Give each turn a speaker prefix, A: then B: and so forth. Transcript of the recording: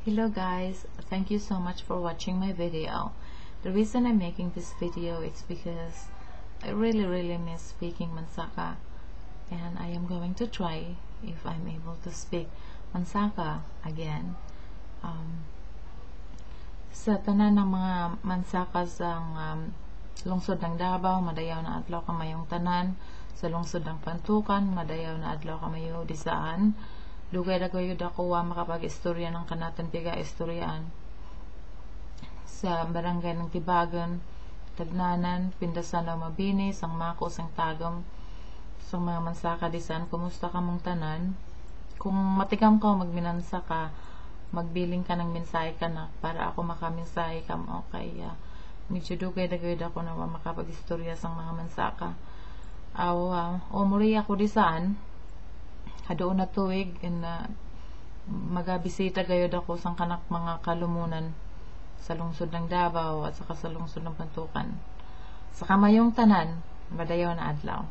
A: Hello guys, thank you so much for watching my video. The reason I'm making this video is because I really miss speaking Mansaka, and I am going to try if I'm able to speak Mansaka again. Sa tanan ng mga Mansaka sa lungsod ng Davao, madayaw na adlaw kamayong tanan. Sa lungsod ng Pantukan, madayaw na adlaw kamayo disaan. Dugay na kayo dakuha makapag-istorya ng kanatan piga istoryaan. Sa barangay ng Tibagon, Tagnanan, Pindasan o Mabini, sang Mako, sang Tagum, sa mga Mansaka disan, kumusta ka mong tanan? Kung matikam ko magminansa ka, magbiling ka ng mensahe ka na para ako makaminsahe ka mo. Kaya medyo dugay na kayo dako na makapag-istorya sang mga Mansaka. Umuri ako disaan, doon na tuig na magabisita kayo dako sang kanak mga kalumunan sa lungsod ng Davao at saka sa lungsod ng Pantukan. Sa kamayong tanan, madayaw na adlaw.